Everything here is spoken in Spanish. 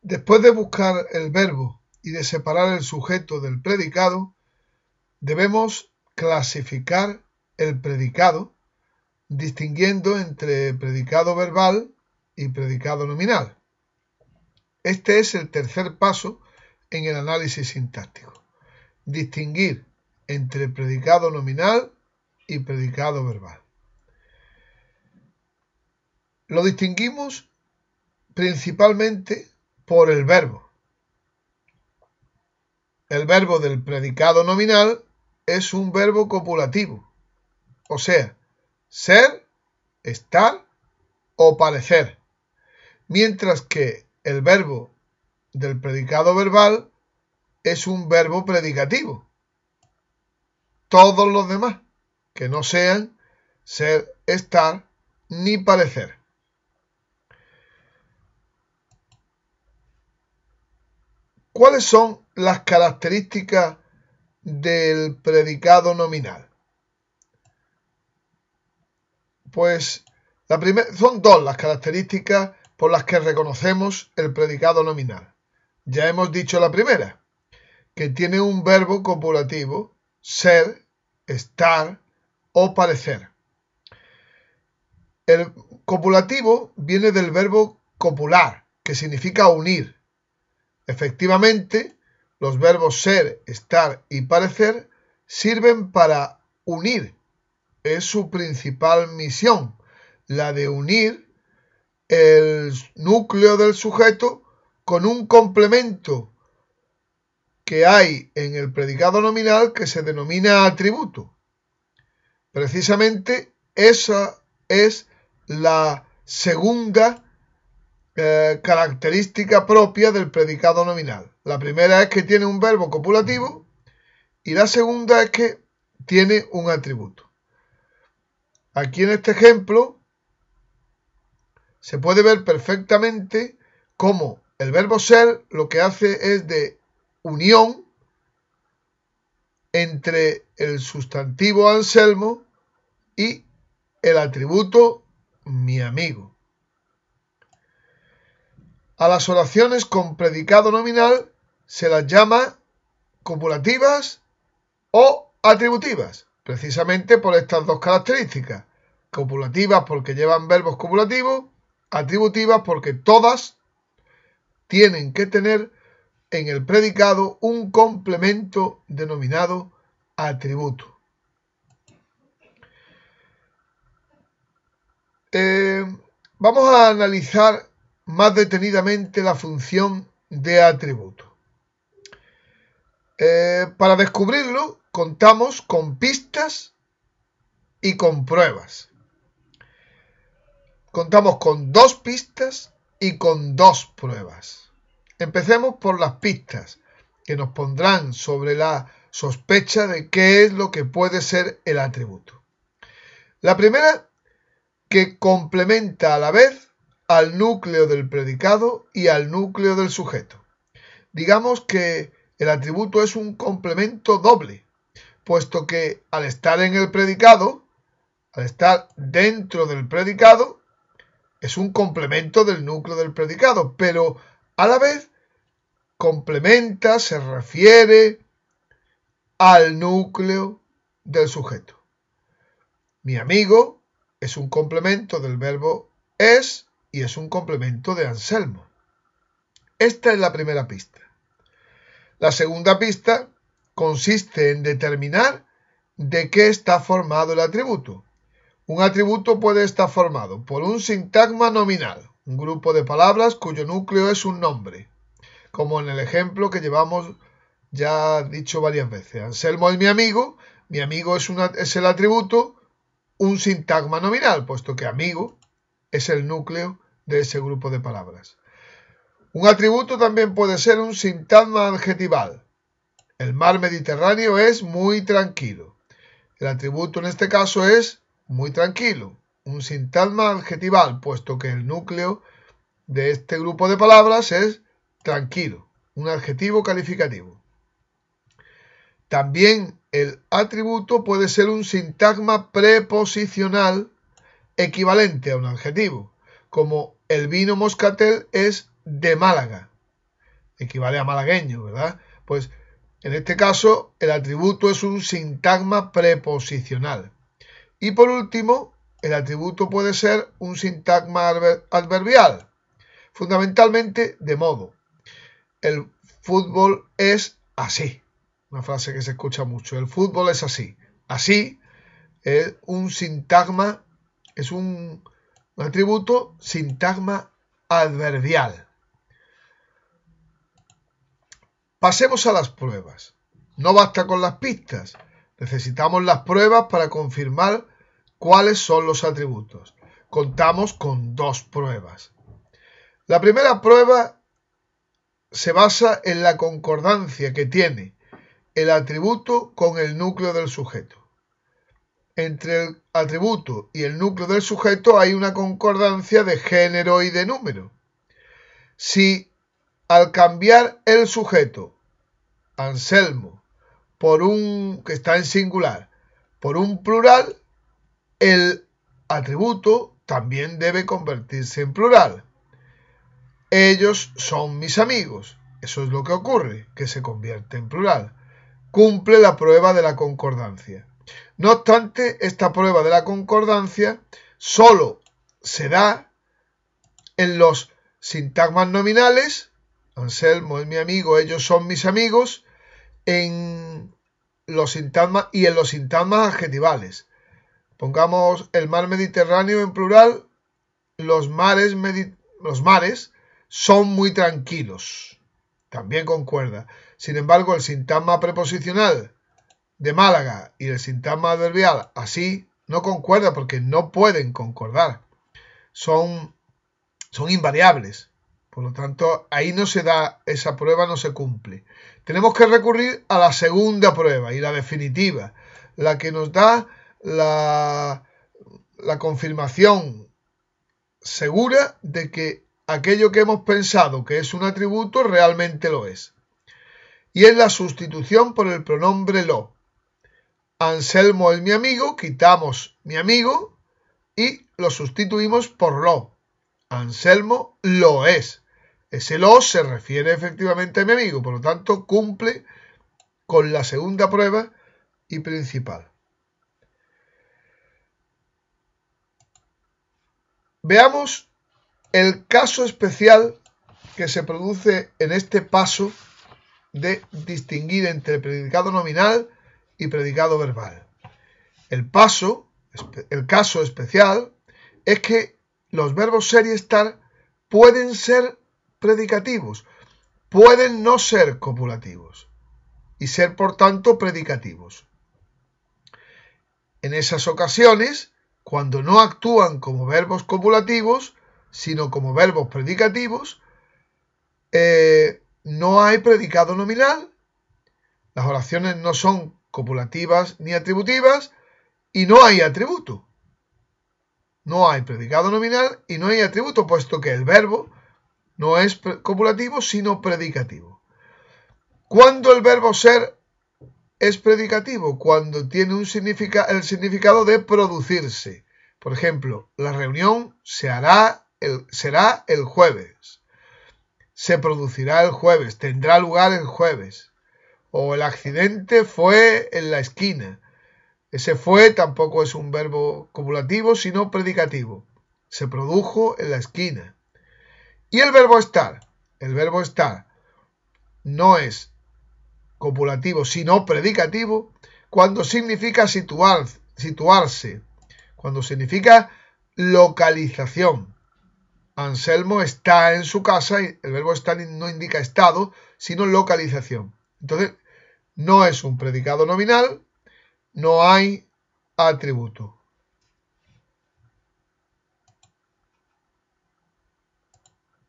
Después de buscar el verbo y de separar el sujeto del predicado, debemos clasificar el predicado, distinguiendo entre predicado verbal y predicado nominal. Este es el tercer paso en el análisis sintáctico: distinguir entre predicado nominal y predicado verbal. Lo distinguimos principalmente por el verbo. El verbo del predicado nominal es un verbo copulativo, o sea, ser, estar o parecer, mientras que el verbo del predicado verbal es un verbo predicativo. Todos los demás que no sean ser, estar ni parecer. ¿Cuáles son las características del predicado nominal? Pues son dos las características por las que reconocemos el predicado nominal. Ya hemos dicho la primera, que tiene un verbo copulativo, ser, estar o parecer. El copulativo viene del verbo copular, que significa unir. Efectivamente, los verbos ser, estar y parecer sirven para unir. Es su principal misión, la de unir el núcleo del sujeto con un complemento que hay en el predicado nominal que se denomina atributo. Precisamente esa es la segunda característica propia del predicado nominal. La primera es que tiene un verbo copulativo y la segunda es que tiene un atributo. Aquí en este ejemplo se puede ver perfectamente cómo el verbo ser lo que hace es de unión entre el sustantivo Anselmo y el atributo mi amigo. A las oraciones con predicado nominal se las llama copulativas o atributivas, precisamente por estas dos características: copulativas porque llevan verbos copulativos, atributivas porque todas tienen que tener en el predicado un complemento denominado atributo. Vamos a analizar más detenidamente la función de atributo. Para descubrirlo, contamos con pistas y con pruebas. Contamos con dos pistas y con dos pruebas. Empecemos por las pistas, que nos pondrán sobre la sospecha de qué es lo que puede ser el atributo. La primera, que complementa a la vez al núcleo del predicado y al núcleo del sujeto. Digamos que el atributo es un complemento doble, puesto que al estar en el predicado, al estar dentro del predicado, es un complemento del núcleo del predicado, pero a la vez complementa, se refiere al núcleo del sujeto. Mi amigo es un complemento del verbo es y es un complemento de Anselmo. Esta es la primera pista. La segunda pista consiste en determinar de qué está formado el atributo. Un atributo puede estar formado por un sintagma nominal, un grupo de palabras cuyo núcleo es un nombre, como en el ejemplo que llevamos ya dicho varias veces. Anselmo es mi amigo es el atributo, un sintagma nominal, puesto que amigo es el núcleo de ese grupo de palabras. Un atributo también puede ser un sintagma adjetival. El mar Mediterráneo es muy tranquilo. El atributo en este caso es muy tranquilo, un sintagma adjetival, puesto que el núcleo de este grupo de palabras es tranquilo, un adjetivo calificativo. También el atributo puede ser un sintagma preposicional equivalente a un adjetivo, como el vino moscatel es de Málaga. equivale a malagueño, ¿verdad? Pues en este caso el atributo es un sintagma preposicional. Y por último, el atributo puede ser un sintagma adverbial, fundamentalmente de modo. El fútbol es así. Una frase que se escucha mucho. El fútbol es así. Así es un sintagma, es un atributo sintagma adverbial. Pasemos a las pruebas. No basta con las pistas. Necesitamos las pruebas para confirmar cuáles son los atributos. Contamos con dos pruebas. La primera prueba se basa en la concordancia que tiene el atributo con el núcleo del sujeto. Entre el atributo y el núcleo del sujeto hay una concordancia de género y de número. Si al cambiar el sujeto, Anselmo, por un que está en singular, por un plural, el atributo también debe convertirse en plural. Ellos son mis amigos. Eso es lo que ocurre, que se convierte en plural. Cumple la prueba de la concordancia. No obstante, esta prueba de la concordancia solo se da en los sintagmas nominales. Anselmo es mi amigo, ellos son mis amigos. En los sintagmas y en los sintagmas adjetivales. Pongamos el mar Mediterráneo en plural. Los mares son muy tranquilos. También concuerda. Sin embargo, el sintagma preposicional de Málaga y el sintagma adverbial así no concuerda porque no pueden concordar. Son invariables. Por lo tanto, ahí no se da, esa prueba no se cumple. Tenemos que recurrir a la segunda prueba y la definitiva, la que nos da la confirmación segura de que aquello que hemos pensado que es un atributo realmente lo es. Y es la sustitución por el pronombre lo. Anselmo es mi amigo, quitamos mi amigo y lo sustituimos por lo. Anselmo lo es. Ese lo se refiere efectivamente a mi amigo, por lo tanto cumple con la segunda prueba y principal. Veamos el caso especial que se produce en este paso de distinguir entre predicado nominal y predicado verbal. El caso especial es que los verbos ser y estar pueden ser predicativos, pueden no ser copulativos y ser por tanto predicativos. En esas ocasiones, cuando no actúan como verbos copulativos, sino como verbos predicativos, no hay predicado nominal, las oraciones no son copulativas ni atributivas y no hay atributo. No hay predicado nominal y no hay atributo, puesto que el verbo no es copulativo, sino predicativo. ¿Cuándo el verbo ser es predicativo? Cuando tiene el significado de producirse. Por ejemplo, la reunión será el jueves. Se producirá el jueves, tendrá lugar el jueves. O el accidente fue en la esquina. Ese fue tampoco es un verbo copulativo, sino predicativo. Se produjo en la esquina. Y el verbo estar no es copulativo, sino predicativo, cuando significa situarse, cuando significa localización. Anselmo está en su casa y el verbo estar no indica estado, sino localización. Entonces, no es un predicado nominal, no hay atributo.